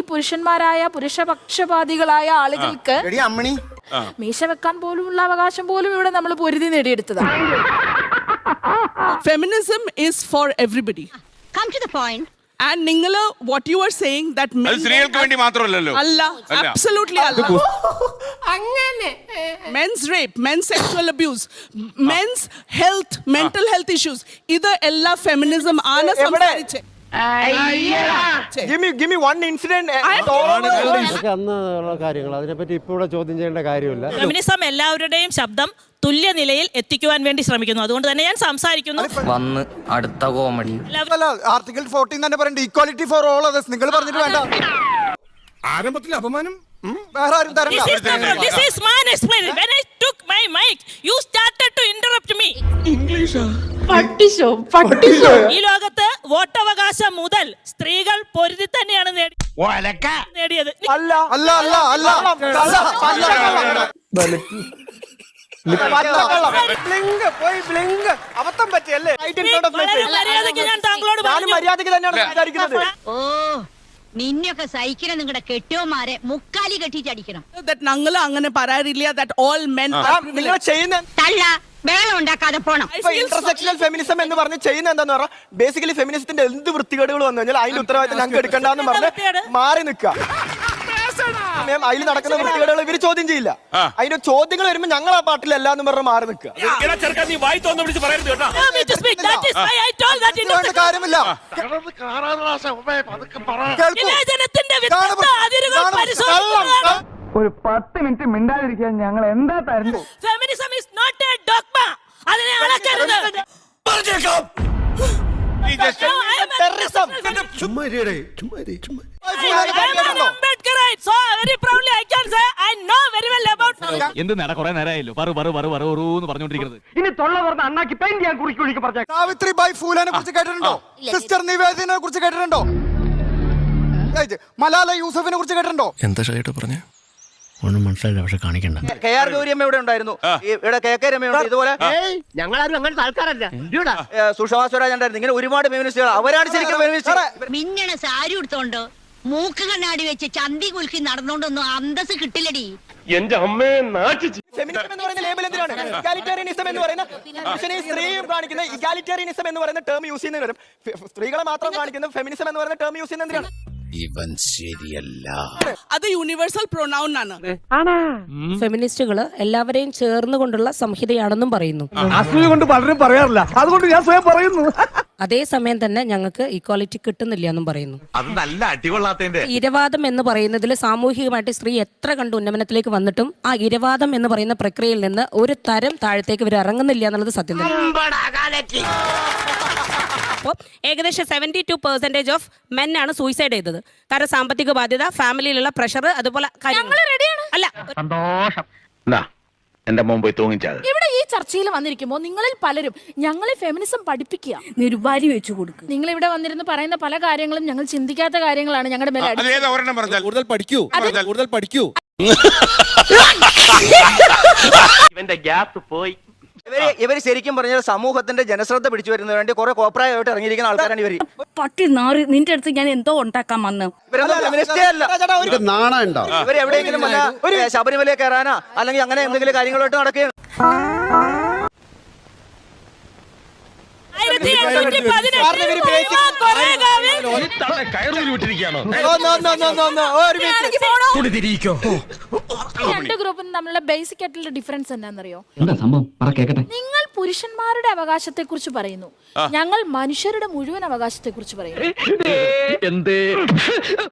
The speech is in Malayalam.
പുരുഷന്മാരായ പുരുഷപക്ഷപാതികളായ ആളുകൾക്ക് മീശ വെക്കാൻ പോലുമുള്ള അവകാശം പോലും ഇവിടെ നമ്മൾ പൊരുതി നേടിയെടുത്തതാണ്. Feminism is for everybody. Come to the point. And Ningala, what you are saying that men സ്ത്രീകൾക്ക് വേണ്ടി മാത്രമല്ലല്ലോ. Allah, absolutely Allah. Men's rape, men's sexual abuse, men's health, mental health issues. Either ella feminism aana samsariche. Give me one incident. അന്നുള്ള കാര്യങ്ങൾ അതിനെപ്പറ്റി ഇപ്പോൾ ഇവിടെ ചോദ്യം ചെയ്യേണ്ട കാര്യമില്ല. ഫെമിനിസം എല്ലാവരുടെയും ശബ്ദം തുല്യ നിലയിൽ എത്തിക്കുവാൻ വേണ്ടി ശ്രമിക്കുന്നു. അതുകൊണ്ട് തന്നെ ഞാൻ സംസാരിക്കുന്നു. വന്ന് അടുത്ത കോമഡി ആർട്ടിക്കിൾ 14 തന്നെ പറയുന്നുണ്ട് ഈക്വാലിറ്റി ഫോർ ഓൾ അതേഴ്സ്. നിങ്ങൾ പറഞ്ഞിട്ട് വേണ്ട. ആരംഭത്തിൽ അപമാനം വേറെ ആരും തരണ്ട. This is my explanation. When I took my mic, you started to interrupt me. ഈ ലോകത്ത് വോട്ടവകാശം മുതൽ സ്ത്രീകൾ പൊരുതി തന്നെയാണ് നേടിയത്. അല്ല അല്ല അല്ല അല്ല അബദ്ധം പറ്റിയല്ലേ? ഞാൻ താങ്കളോട് മര്യാദക്ക് തന്നെയാണ് സംസാരിക്കുന്നത്. ഓ നിന്നൊക്കെ സഹിക്കണം നിങ്ങളുടെ കെട്ടിയോമാരെ മുക്കാലി കെട്ടിച്ചടിക്കണം. That Nangala അങ്ങനെ പറയാറില്ല that all men are നിങ്ങൾ privileged. ചെയ്യുന്ന തള്ള വേളം ഉണ്ടാക്കാതെ പോണം. ഇന്റർസെക്ഷണൽ ഫെമിനിസം എന്ന് പറഞ്ഞ് ചെയ്യുന്ന എന്താന്ന് പറഞ്ഞാൽ ബേസിക്കലി ഫെമിനിസത്തിന്റെ എന്ത് വൃത്തികേടുകൾ വന്നു കഴിഞ്ഞാൽ അതിന്റെ ഉത്തരവാദിത്തം ഞങ്ങൾക്ക് എടുക്കണ്ടെന്ന് പറഞ്ഞ് മാറി നിൽക്കുക. അതിൽ നടക്കുന്ന വൃത്തികേടുകൾ ഇവര് ചോദ്യം ചെയ്യില്ല. അതിന്റെ ചോദ്യങ്ങൾ വരുമ്പോ ഞങ്ങൾ ആ പാട്ടിലല്ല എന്ന് പറഞ്ഞ് മാറി നിൽക്കുക. കാര്യമില്ല. ഒരു 10 മിനിറ്റ് മിണ്ടാതിരിക്കാൻ ഞങ്ങൾ എന്താ തരുന്നു? Feminism is not a dogma. അതിനെ അളക്കരുത്. ഇനി തൊള്ള തുറന്ന് അണ്ണാക്കി പെയിന്റ് ഞാൻ കുറിക്ക് പറഞ്ഞ സാവിത്രിബായി ഫൂലെനെ കുറിച്ച് കേട്ടിട്ടുണ്ടോ? സിസ്റ്റർ നിവേദിനെ കുറിച്ച് കേട്ടിട്ടുണ്ടോ? മലാല യൂസഫിനെ കുറിച്ച് കേട്ടിട്ടുണ്ടോ? എന്താ ഷൈട്ട് പറഞ്ഞേ? ഒന്നും മനസ്സിലായില്ല, പക്ഷെ കാണിക്കണ്ട. KR ഗൗരിയമ്മ ഇവിടെ ഉണ്ടായിരുന്നു, ഇവിടെ KK രമയുണ്ട്, ഇതുപോലെ ഞങ്ങളാരും അങ്ങനത്തെ ആൾക്കാരല്ല. സുഷമാ സ്വരാജ് ഉണ്ടായിരുന്നു. ഇങ്ങനെ ഒരുപാട് ഫെമിനിസ്റ്റുകൾ. അവരാണ് ശരിക്കും ഫെമിനിസ്റ്റ്. മിന്നണ സാരി ഉടുത്തോണ്ട് മൂക്ക് കണ്ണാടി വെച്ച് ചന്തി കുലുക്കി നടന്നോണ്ടൊന്നും അന്തസ് കിട്ടില്ലടി. എന്റെ അമ്മയെ നാട്ടിച്ച്. ഫെമിനിസം എന്ന് പറയുന്ന ലേബൽ എന്തിനാണ്? ഇഗാലിറ്റേറിയനിസം എന്ന് പറയുന്ന പുരുഷനെയും സ്ത്രീയും കാണിക്കുന്ന ഇഗാലിറ്റേറിയനിസം എന്ന് പറയുന്ന ടേം യൂസ് ചെയ്യുന്നതിന് വരും. സ്ത്രീകളെ മാത്രം കാണിക്കുന്ന ഫെമിനിസം എന്ന് പറയുന്ന ടേം യൂസ് ചെയ്യുന്ന എന്തിനാണ്? ഇവൻ ശരിയല്ല. അത് യൂണിവേഴ്സൽ പ്രൊനൗൺ ആണ്. ഫെമിനിസ്റ്റുകള് എല്ലാവരെയും ചേർന്നുകൊണ്ടുള്ള സംഹിതയാണെന്നും പറയുന്നു. അസൂയ കൊണ്ട് പലരും പറയാറില്ല, അതുകൊണ്ട് ഞാൻ സ്വയം പറയുന്നു. അതേസമയം തന്നെ ഞങ്ങൾക്ക് ഈക്വാലിറ്റി കിട്ടുന്നില്ല എന്നും പറയുന്നു. അത് നല്ല അടികൊള്ളാത്തതിന്റെ ഇരവാദം എന്ന് പറയുന്നതിൽ സാമൂഹികമായിട്ട് സ്ത്രീ എത്ര കണ്ട് ഉന്നമനത്തിലേക്ക് വന്നിട്ടും ആ ഇരവാദം എന്ന് പറയുന്ന പ്രക്രിയയിൽ നിന്ന് ഒരു തരം താഴത്തേക്ക് ഇവർ ഇറങ്ങുന്നില്ല എന്നുള്ളത് സത്യം തന്നെ. അപ്പോൾ ഏകദേശം 72% ഓഫ് മെൻ ആണ് സൂയിസൈഡ് ചെയ്തത്. കാരണം സാമ്പത്തിക ബാധ്യത, ഫാമിലിയിലുള്ള പ്രഷർ, അതുപോലെ അല്ല സന്തോഷം. എന്റെ മുമ്പ് തൂങ്ങിച്ചത്. ഇവിടെ ഈ ചർച്ചയിൽ വന്നിരിക്കുമ്പോൾ നിങ്ങളിൽ പലരും ഞങ്ങളെ ഫെമിനിസം പഠിപ്പിക്കുക, നിരുപാരി വെച്ചു കൊടുക്കുക. നിങ്ങൾ ഇവിടെ വന്നിരുന്ന് പറയുന്ന പല കാര്യങ്ങളും ഞങ്ങൾ ചിന്തിക്കാത്ത കാര്യങ്ങളാണ്. ഞങ്ങളുടെ മേലെ കൂടുതൽ പഠിക്കൂ. ഇവന്റെ ഗ്യാസ് പോയി. ഇവര് ശരിക്കും പറഞ്ഞാൽ സമൂഹത്തിന്റെ ജനശ്രദ്ധ പിടിച്ചു വരുന്നതിന് വേണ്ടി കുറെ കോപ്രായമായിട്ട് ഇറങ്ങിയിരിക്കുന്ന ആൾക്കാരാണ് ഇവര്. പട്ടി നാറി നിന്റെ അടുത്ത് ഞാൻ എന്തോ ഉണ്ടാക്കാൻ വന്ന് ഇവർ എവിടെയെങ്കിലും ഒരു ശബരിമല കയറാനാ അല്ലെങ്കിൽ അങ്ങനെ എന്തെങ്കിലും കാര്യങ്ങളായിട്ട് നടക്കുകയാണ്. രണ്ട് ഗ്രൂപ്പിനും തമ്മിലുള്ള ബേസിക് ആയിട്ടുള്ള ഡിഫറൻസ് എന്താണെന്നറിയോ? നിങ്ങൾ പുരുഷന്മാരുടെ അവകാശത്തെ കുറിച്ച് പറയുന്നു, ഞങ്ങൾ മനുഷ്യരുടെ മുഴുവൻ അവകാശത്തെ കുറിച്ച് പറയുന്നു.